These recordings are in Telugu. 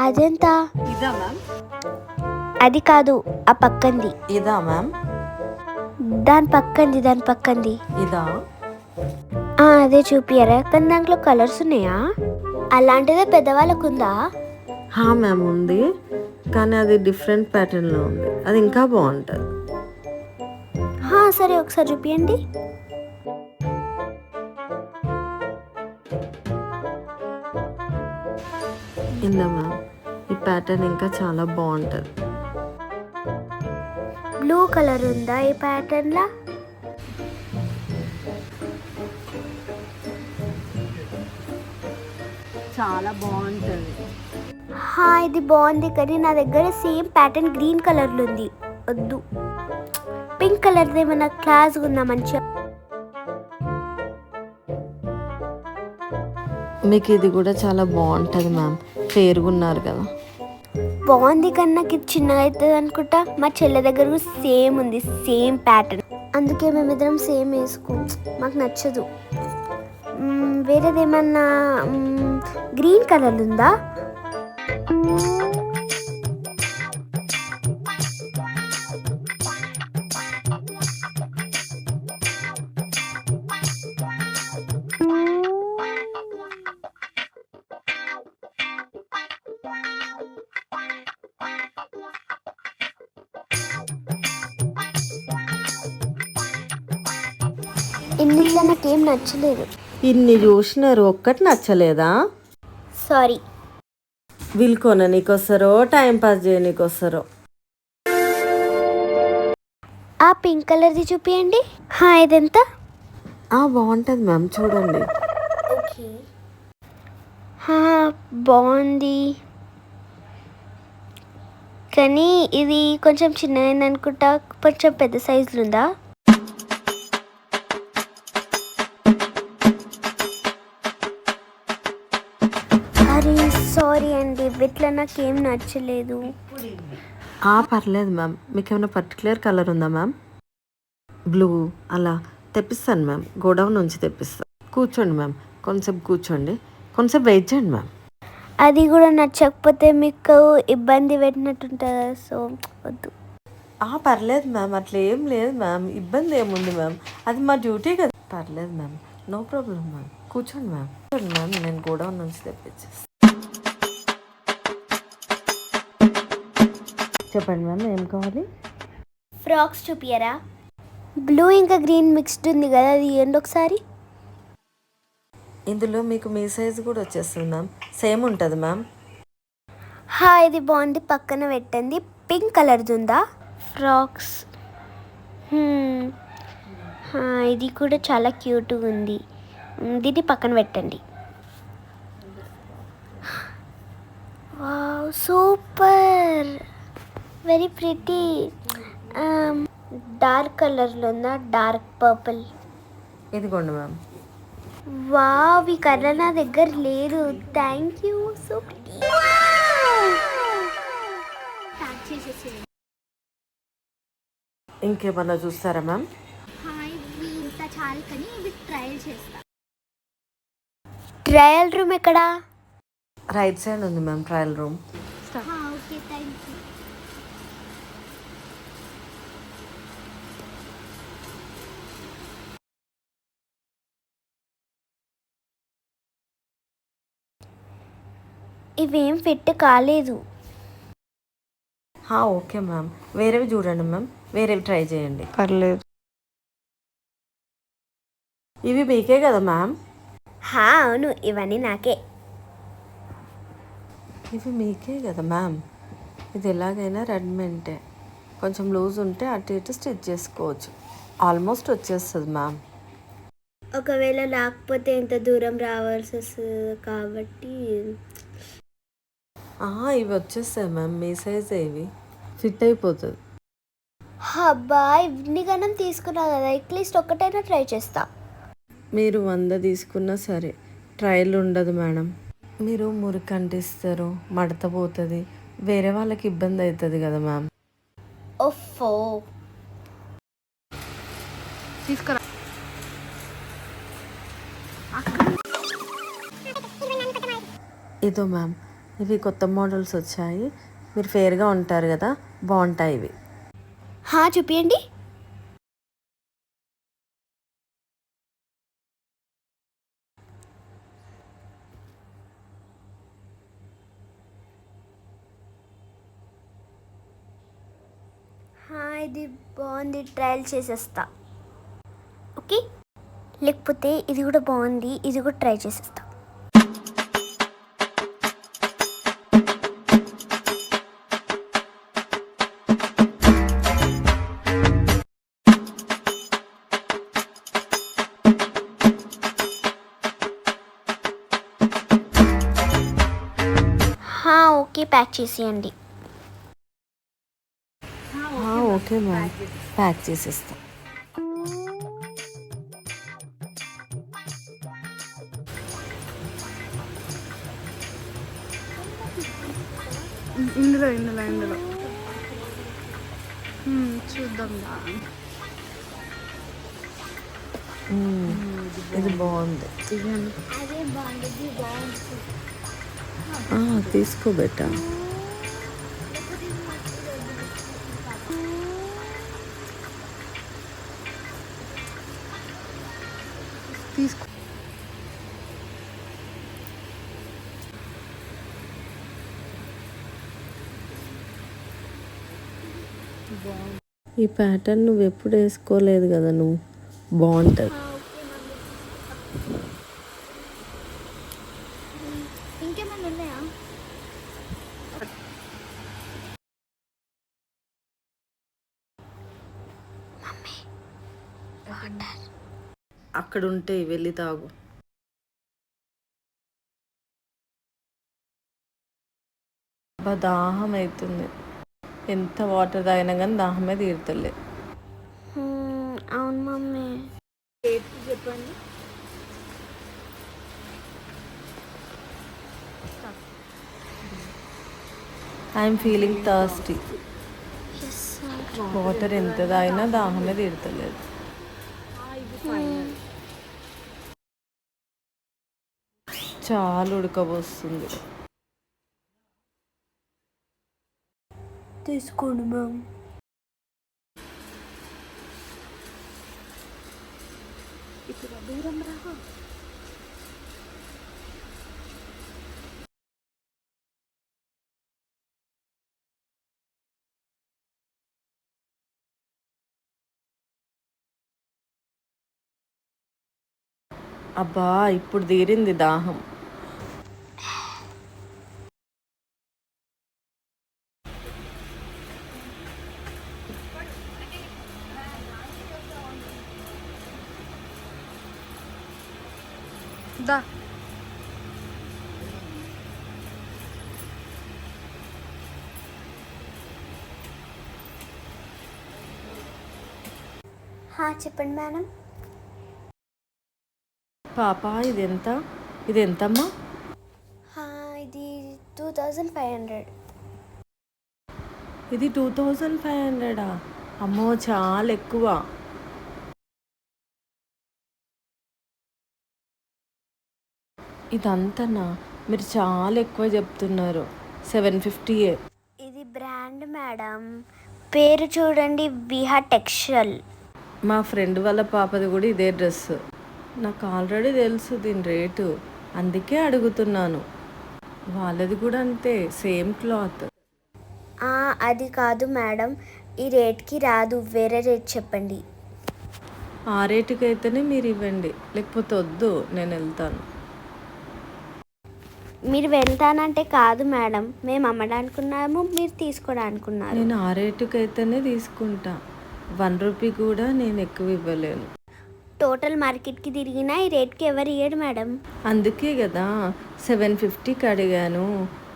అదెంత? ఇదా మ్యామ్? అది కాదు, ఆ పక్కంది. ఇదా మ్యామ్? దాని పక్కంది. ఇదా? అదే చూపియరా? కానీ దాంట్లో కలర్స్ ఉన్నాయా? అలాంటిదే పెద్దవాళ్ళకు ఉందా? మ్యామ్ ఉంది, కానీ అది డిఫరెంట్ ప్యాటర్న్లో ఉంది. అది ఇంకా బాగుంటుంది. సరే ఒకసారి చూపియండి. ఇందా మ్యామ్, ఈ ప్యాటర్న్ ఇంకా చాలా బాగుంటుంది. బ్లూ కలర్ ఉందా ఈ ప్యాటర్న్లా? చాలా బాగుంటుంది. ఇది బాగుంది, కానీ నా దగ్గర సేమ్ ప్యాటర్న్ గ్రీన్ కలర్లో ఉంది. వద్దు, పింక్ కలర్ది ఏమన్నా క్లాస్గా ఉందా మంచిగా? మీకు ఇది కూడా చాలా బాగుంటుంది మ్యామ్, ఫేర్గా ఉన్నారు కదా. బాగుంది, కానీ నాకు ఇది చిన్నగా అవుతుంది అనుకుంటా. మా చెల్లె దగ్గర కూడా సేమ్ ఉంది, సేమ్ ప్యాటర్న్. అందుకే మేమిద్దరం సేమ్ వేసుకో, మాకు నచ్చదు. వేరేదేమన్నా గ్రీన్ కలర్ ఉందా? ఇన్నిట్లో నాకేం నచ్చలేదు. ఇన్ని చూసినారు, ఒక్కటి నచ్చలేదా? సారీ. వీళ్ళు కొననీకొస్తారో టైం పాస్ చేయనీకొస్తారో. ఆ పింక్ కలర్ది చూపియండి. ఇదెంత? బాగుంటుంది మ్యామ్, చూడండి. బాగుంది, కానీ ఇది కొంచెం చిన్నగా అనుకుంటా. కొంచెం పెద్ద సైజులో ఉందా? అరే సారీ అండి, వీటిలో నాకేం నచ్చలేదు. పర్లేదు మ్యామ్. మీకు ఏమైనా పర్టికులర్ కలర్ ఉందా మ్యామ్? బ్లూ అలా తెప్పిస్తాను మ్యామ్, గోడౌన్ నుంచి తెప్పిస్తాను. కూర్చోండి మ్యామ్, కొంచెం కూర్చోండి, కొంచెం వెయిట్ చేయండి మ్యామ్. అది కూడా నచ్చకపోతే మీకు ఇబ్బంది పెట్టినట్టుంటుందా? సో వద్దు. పర్లేదు మ్యామ్, అట్లా ఏం లేదు మ్యామ్. ఇబ్బంది ఏముంది మ్యామ్, అది మా డ్యూటీ కదా. పర్లేదు మ్యామ్, నో ప్రాబ్లం మ్యామ్. కూర్చోండి మ్యామ్. కూర్చోండి మ్యామ్, నేను గోడౌన్ నుంచి తెప్పించేస్తాను. చెప్పండి మ్యామ్, ఏం కావాలి? ఫ్రాక్స్ చూపియరా? బ్లూ ఇంకా గ్రీన్ మిక్స్డ్ ఉంది కదా, అది ఇవ్వండి ఒకసారి. ఇందులో మీకు మీ సైజు కూడా వచ్చేస్తుంది మ్యామ్, సేమ్ ఉంటుంది మ్యామ్. ఇది బాగుంది, పక్కన పెట్టండి. పింక్ కలర్ది ఉందా ఫ్రాక్స్? ఇది కూడా చాలా క్యూట్గా ఉంది, దీన్ని పక్కన పెట్టండి. Wow, super, very pretty. Dark కలర్లో ఉందా? Dark purple. ఇదిగోండి మ్యామ్. వావ్, ఈ కలర్ నా దగ్గర లేదు. Thank you, so pretty. ఇంకేమన్నా చూస్తారా మ్యామ్? చాలు, కానీ ఇవి ట్రయల్ చేస్తా. ట్రయల్ రూమ్ ఎక్కడా? రైట్ సైడ్ ఉంది ma'am trial room. Okay, thank you. ఇవేం ఫిట్ కాలేదు. ఓకే మ్యామ్, వేరేవి చూడండి మ్యామ్, వేరేవి ట్రై చేయండి. పర్లేదు. ఇవి మీకే కదా మ్యామ్? అవును, ఇవన్నీ నాకే. ఇవి మీకే కదా మ్యామ్. ఇది ఎలాగైనా రెడీమేడే, కొంచెం లూజ్ ఉంటే అటు ఇటు స్టిచ్ చేసుకోవచ్చు. ఆల్మోస్ట్ వచ్చేస్తుంది మ్యామ్. ఒకవేళ లేకపోతే ఎంత దూరం రావాల్సి వస్తుంది కాబట్టి. ఇవి వచ్చేస్తాయి మ్యామ్, మీ సైజే, ఇవి ఫిట్ అయిపోతుంది. అబ్బా, ఇన్ని గణం తీసుకున్నా కదా, అట్లీస్ట్ ఒక్కటైనా ట్రై చేస్తా. మీరు 100 తీసుకున్నా సరే ట్రయల్ ఉండదు మేడం. మీరు మురికి అంటిస్తారు, మడత పోతుంది, వేరే వాళ్ళకి ఇబ్బంది అవుతుంది కదా మ్యామ్. ఓఫో, తీసుకురా అక్క. ఇదో మ్యామ్, ఇవి కొత్త మోడల్స్ వచ్చాయి. మీరు ఫేర్గా ఉంటారు కదా, బాగుంటాయి ఇవి. చూపియండి. ఇది బాగుంది, ట్రయల్ చేసేస్తా. ఓకే, లేకపోతే ఇది కూడా బాగుంది, ఇది కూడా ట్రై చేసేస్తా. ఓకే, ప్యాక్ చేసేయండి. ఓకే మ్యామ్, ప్యాక్ చేసేస్తా. ఇందులో చూద్దాం. ఇది బాగుంది, తీసుకో బెట్టా. తీసుకో. ఈ ప్యాటర్న్ నువ్వు ఎప్పుడు వేసుకోలేదు కదా, నువ్వు బాగుంటుంది. ఇంకేమైనా ఉన్నాయా? అక్కడ ఉంటే వెళ్ళి తాగు. దాహం అవుతుంది, ఎంత వాటర్ తాగినా కానీ దాహమే తీరుతలే. అవును మమ్మీ. చెప్పండి. I'm feeling thirsty. వాటర్ ఎంత తాగినా దాహమే తీరుతలేదు. చాలా ఉడకబోస్తుంది. తీసుకోండి మ్యామ్. ఇప్పుడు దూరం రా. అబ్బా, ఇప్పుడు తీరింది దాహం. దా. చెప్పండి మేడం. పాప, ఇది ఎంతమ్మా? ఇది 2500. ఇది 2500? అమ్మో, చాలా ఎక్కువ. ఇదంతనా? మీరు చాలా ఎక్కువ చెప్తున్నారు. 750. ఇది బ్రాండ్ మేడం, పేరు చూడండి, విహా టెక్స్టైల్. మా ఫ్రెండ్ వాళ్ళ పాపది కూడా ఇదే డ్రెస్. నాకు ఆల్రెడీ తెలుసు దీని రేటు, అందుకే అడుగుతున్నాను. వాళ్ళది కూడా అంతే, సేమ్ క్లాత్. అది కాదు మేడం, ఈ రేట్కి రాదు, వేరే రేట్ చెప్పండి. ఆ రేటుకి అయితేనే మీరు ఇవ్వండి, లేకపోతే వద్దు, నేను వెళ్తాను. మీరు వెళ్తానంటే కాదు మేడం, మేము అమ్మడానుకున్నాము, మీరు తీసుకోవడానుకున్నారు. నేను ఆ రేటుకి అయితేనే తీసుకుంటా. 1 రూపీ కూడా నేను ఎక్కువ ఇవ్వలేను. టోటల్ మార్కెట్కి తిరిగినా ఈ రేట్కి ఎవరు ఇయ్యడు మేడం. అందుకే కదా 750కి అడిగాను,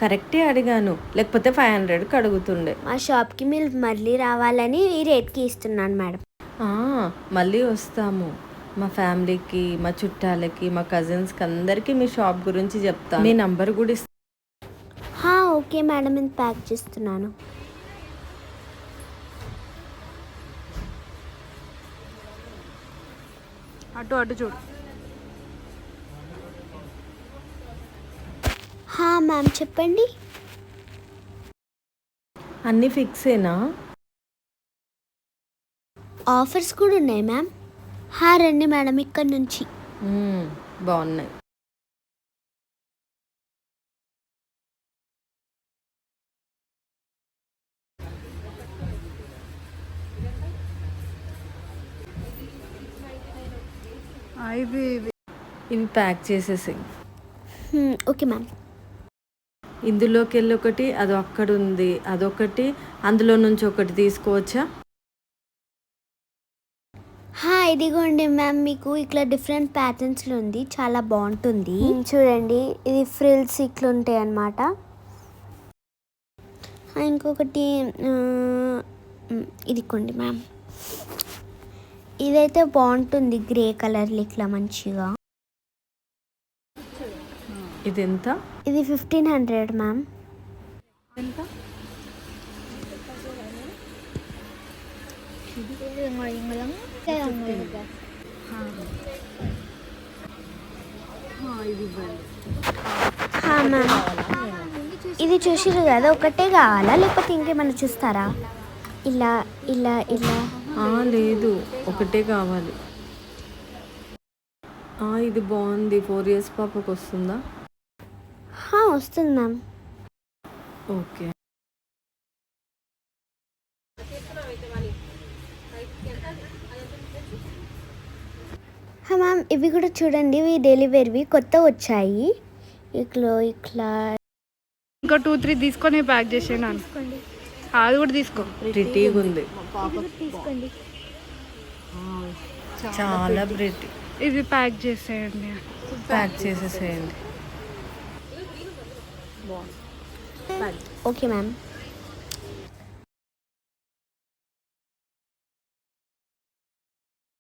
కరెక్టే అడిగాను, లేకపోతే 500కి అడుగుతుండే. మా షాప్కి మీరు మళ్ళీ రావాలని ఈ రేట్కి ఇస్తున్నాను మేడం. మళ్ళీ వస్తాము. మా ఫ్యామిలీకి, మా చుట్టాలకి, మా కజిన్స్కి అందరికీ మీ షాప్ గురించి చెప్తాను. మీ నంబర్ కూడా ఓకే మేడం, నేను ప్యాక్ చేస్తున్నాను. అటు చూడు. మ్యామ్ చెప్పండి. అన్నీ ఫిక్సేనా? ఆఫర్స్ కూడా ఉన్నాయి మ్యామ్. రండి మేడం ఇక్కడ నుంచి. బాగున్నాయి. ఇవి ప్యాక్ చేసేసాయి. Okay ma'am. ఇందులోకి వెళ్ళి ఒకటి, అది అక్కడ ఉంది, అదొకటి, అందులో నుంచి ఒకటి తీసుకోవచ్చా? ఇదిగోండి మ్యామ్, మీకు ఇట్లా డిఫరెంట్ ప్యాటర్న్స్లో ఉంది, చాలా బాగుంటుంది. చూడండి, ఇది ఫ్రిల్స్ ఇట్లా ఉంటాయి అన్నమాట. ఇంకొకటి ఇదిగోండి మ్యామ్, ఇదైతే బాగుంటుంది, గ్రే కలర్ ఇట్లా మంచిగా. ఇది ఎంత? ఇది 1500 మ్యామ్. ఎంత? మ్యామ్, ఇది చూసిరు కదా, ఒకటే కావాలా లేకపోతే ఇంకేమైనా చూస్తారా? ఇలా ఇలా ఇలా. లేదు, ఒకటే కావాలి. ఇది బాగుంది. 4 years పాపకు వస్తుందా? వస్తుంది మ్యామ్. ఓకే. మ్యామ్, ఇవి కూడా చూడండి, ఇవి డైలీ వేర్వి కొత్త వచ్చాయి. ఇట్లా ఇంకా 2-3 తీసుకొని ప్యాక్ చేసేనా? అది కూడా తీసుకో. ప్రిటీగా ఉంది, తీసుకోండి. చాలా ప్రిటీ. ఇది ప్యాక్ చేసేయండి. ప్యాక్ చేసేసేయండి. Okay ma'am.